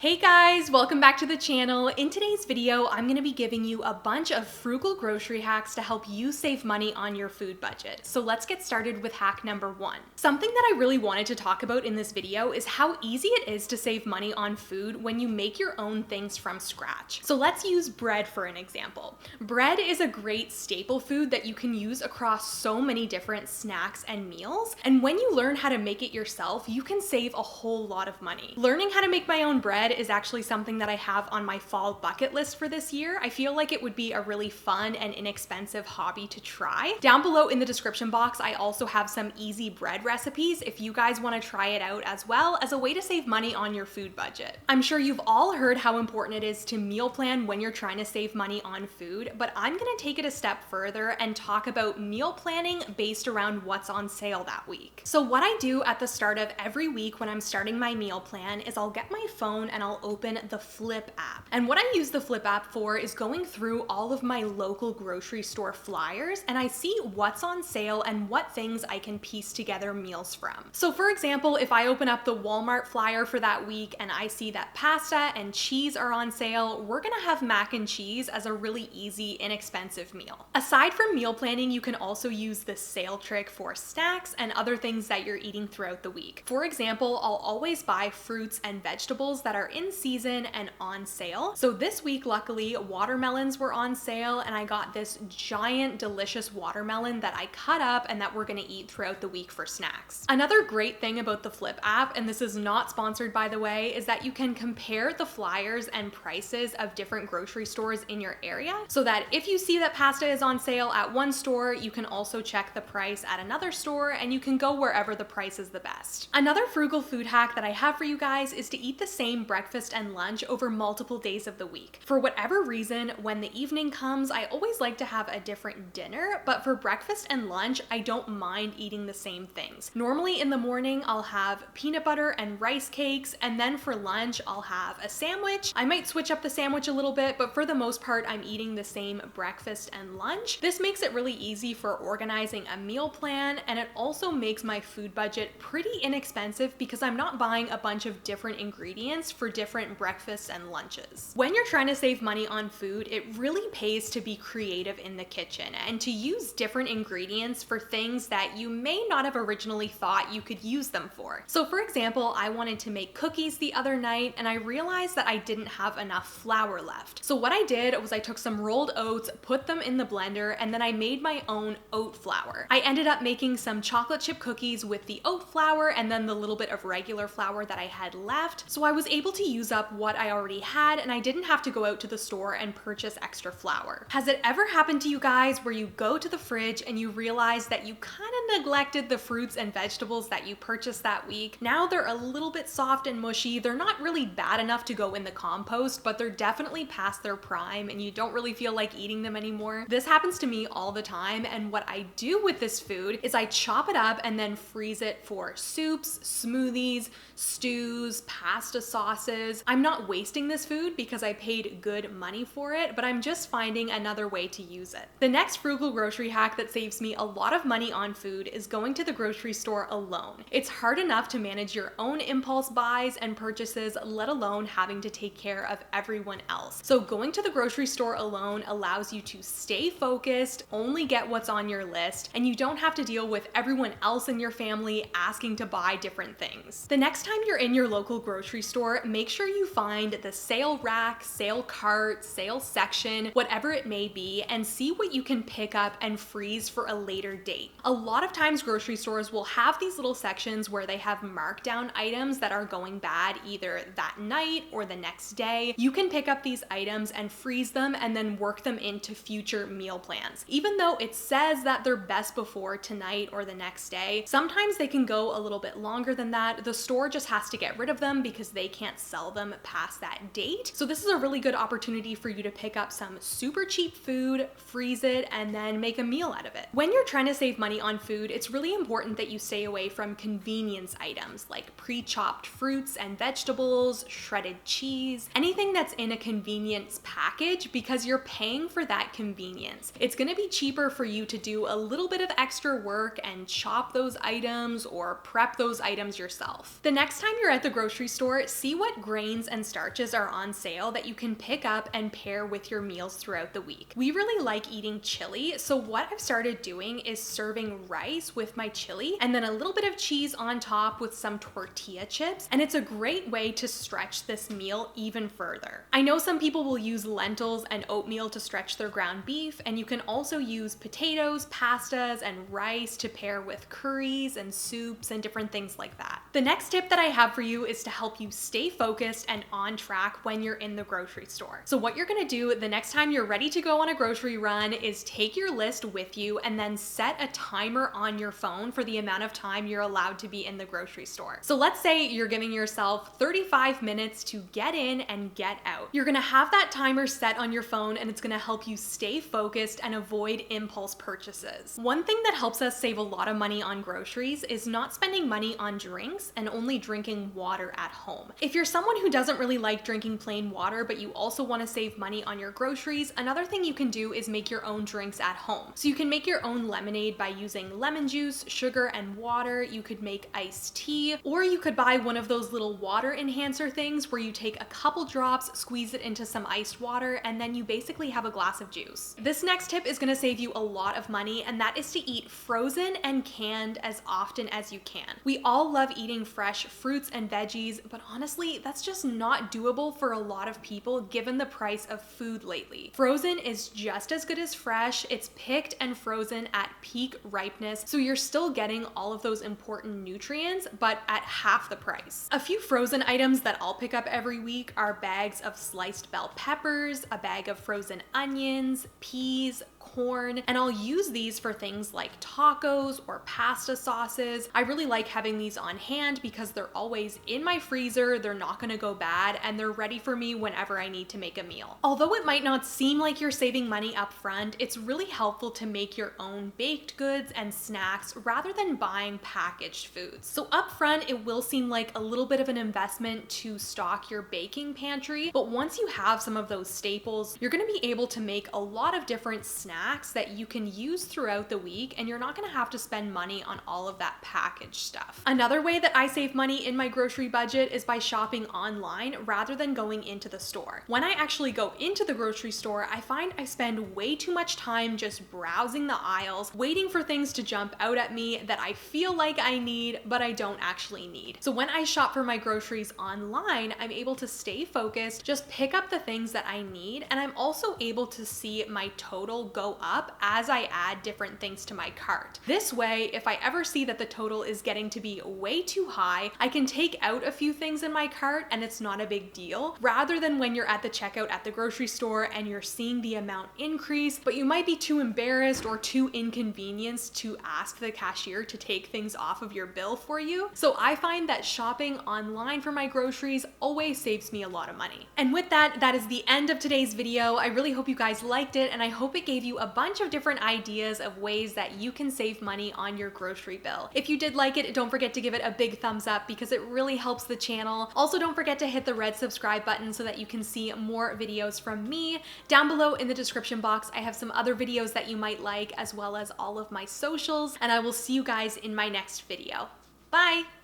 Hey guys, welcome back to the channel. In today's video, I'm going to be giving you a bunch of frugal grocery hacks to help you save money on your food budget. So let's get started with hack number 1. Something that I really wanted to talk about in this video is how easy it is to save money on food when you make your own things from scratch. So let's use bread for an example. Bread is a great staple food that you can use across so many different snacks and meals. And when you learn how to make it yourself, you can save a whole lot of money. Learning how to make my own bread is actually something that I have on my fall bucket list for this year. I feel like it would be a really fun and inexpensive hobby to try. Down below in the description box, I also have some easy bread recipes if you guys want to try it out as well as a way to save money on your food budget. I'm sure you've all heard how important it is to meal plan when you're trying to save money on food, but I'm going to take it a step further and talk about meal planning based around what's on sale that week. So what I do at the start of every week when I'm starting my meal plan is I'll get my phone and I'll open the Flip app. And what I use the Flip app for is going through all of my local grocery store flyers, and I see what's on sale and what things I can piece together meals from. So for example, if I open up the Walmart flyer for that week and I see that pasta and cheese are on sale, we're gonna have mac and cheese as a really easy, inexpensive meal. Aside from meal planning, you can also use the sale trick for snacks and other things that you're eating throughout the week. For example, I'll always buy fruits and vegetables that are in season and on sale. So this week, luckily, watermelons were on sale and I got this giant delicious watermelon that I cut up and that we're gonna eat throughout the week for snacks. Another great thing about the Flip app, and this is not sponsored by the way, is that you can compare the flyers and prices of different grocery stores in your area so that if you see that pasta is on sale at one store, you can also check the price at another store and you can go wherever the price is the best. Another frugal food hack that I have for you guys is to eat the same breakfast and lunch over multiple days of the week. For whatever reason, when the evening comes, I always like to have a different dinner, but for breakfast and lunch, I don't mind eating the same things. Normally in the morning, I'll have peanut butter and rice cakes, and then for lunch, I'll have a sandwich. I might switch up the sandwich a little bit, but for the most part, I'm eating the same breakfast and lunch. This makes it really easy for organizing a meal plan, and it also makes my food budget pretty inexpensive because I'm not buying a bunch of different ingredients for different breakfasts and lunches. When you're trying to save money on food, it really pays to be creative in the kitchen and to use different ingredients for things that you may not have originally thought you could use them for. So for example, I wanted to make cookies the other night and I realized that I didn't have enough flour left. So what I did was I took some rolled oats, put them in the blender, and then I made my own oat flour. I ended up making some chocolate chip cookies with the oat flour and then the little bit of regular flour that I had left. So I was able to use up what I already had and I didn't have to go out to the store and purchase extra flour. Has it ever happened to you guys where you go to the fridge and you realize that you kind of neglected the fruits and vegetables that you purchased that week? Now they're a little bit soft and mushy. They're not really bad enough to go in the compost, but they're definitely past their prime and you don't really feel like eating them anymore. This happens to me all the time, and what I do with this food is I chop it up and then freeze it for soups, smoothies, stews, pasta sauces. I'm not wasting this food because I paid good money for it, but I'm just finding another way to use it. The next frugal grocery hack that saves me a lot of money on food is going to the grocery store alone. It's hard enough to manage your own impulse buys and purchases, let alone having to take care of everyone else. So going to the grocery store alone allows you to stay focused, only get what's on your list, and you don't have to deal with everyone else in your family asking to buy different things. The next time you're in your local grocery store, make sure you find the sale rack, sale cart, sale section, whatever it may be, and see what you can pick up and freeze for a later date. A lot of times grocery stores will have these little sections where they have markdown items that are going bad either that night or the next day. You can pick up these items and freeze them and then work them into future meal plans. Even though it says that they're best before tonight or the next day, sometimes they can go a little bit longer than that. The store just has to get rid of them because they can't sell them past that date. So this is a really good opportunity for you to pick up some super cheap food, freeze it, and then make a meal out of it. When you're trying to save money on food, it's really important that you stay away from convenience items like pre-chopped fruits and vegetables, shredded cheese, anything that's in a convenience package because you're paying for that convenience. It's gonna be cheaper for you to do a little bit of extra work and chop those items or prep those items yourself. The next time you're at the grocery store, see what what grains and starches are on sale that you can pick up and pair with your meals throughout the week. We really like eating chili, so what I've started doing is serving rice with my chili and then a little bit of cheese on top with some tortilla chips, and it's a great way to stretch this meal even further. I know some people will use lentils and oatmeal to stretch their ground beef, and you can also use potatoes, pastas, and rice to pair with curries and soups and different things like that. The next tip that I have for you is to help you stay focused and on track when you're in the grocery store. So what you're gonna do the next time you're ready to go on a grocery run is take your list with you and then set a timer on your phone for the amount of time you're allowed to be in the grocery store. So let's say you're giving yourself 35 minutes to get in and get out. You're gonna have that timer set on your phone, and it's gonna help you stay focused and avoid impulse purchases. One thing that helps us save a lot of money on groceries is not spending money on drinks and only drinking water at home. If you're someone who doesn't really like drinking plain water, but you also want to save money on your groceries, another thing you can do is make your own drinks at home. So you can make your own lemonade by using lemon juice, sugar, and water. You could make iced tea, or you could buy one of those little water enhancer things where you take a couple drops, squeeze it into some iced water, and then you basically have a glass of juice. This next tip is going to save you a lot of money, and that is to eat frozen and canned as often as you can. We all love eating fresh fruits and veggies, but honestly, that's just not doable for a lot of people given the price of food lately. Frozen is just as good as fresh. It's picked and frozen at peak ripeness, so you're still getting all of those important nutrients, but at half the price. A few frozen items that I'll pick up every week are bags of sliced bell peppers, a bag of frozen onions, peas, corn, and I'll use these for things like tacos or pasta sauces. I really like having these on hand because they're always in my freezer, they're not gonna go bad, and they're ready for me whenever I need to make a meal. Although it might not seem like you're saving money up front, it's really helpful to make your own baked goods and snacks rather than buying packaged foods. So up front, it will seem like a little bit of an investment to stock your baking pantry, but once you have some of those staples, you're gonna be able to make a lot of different snacks that you can use throughout the week, and you're not gonna have to spend money on all of that packaged stuff. Another way that I save money in my grocery budget is by shopping online rather than going into the store. When I actually go into the grocery store, I find I spend way too much time just browsing the aisles, waiting for things to jump out at me that I feel like I need, but I don't actually need. So when I shop for my groceries online, I'm able to stay focused, just pick up the things that I need, and I'm also able to see my total go up as I add different things to my cart. This way, if I ever see that the total is getting to be way too high, I can take out a few things in my cart and it's not a big deal, rather than when you're at the checkout at the grocery store and you're seeing the amount increase, but you might be too embarrassed or too inconvenienced to ask the cashier to take things off of your bill for you. So I find that shopping online for my groceries always saves me a lot of money. And with that, that is the end of today's video. I really hope you guys liked it, and I hope it gave you a bunch of different ideas of ways that you can save money on your grocery bill. If you did like it, don't forget to give it a big thumbs up because it really helps the channel. Also, don't forget to hit the red subscribe button so that you can see more videos from me. Down below in the description box, I have some other videos that you might like, as well as all of my socials, and I will see you guys in my next video. Bye!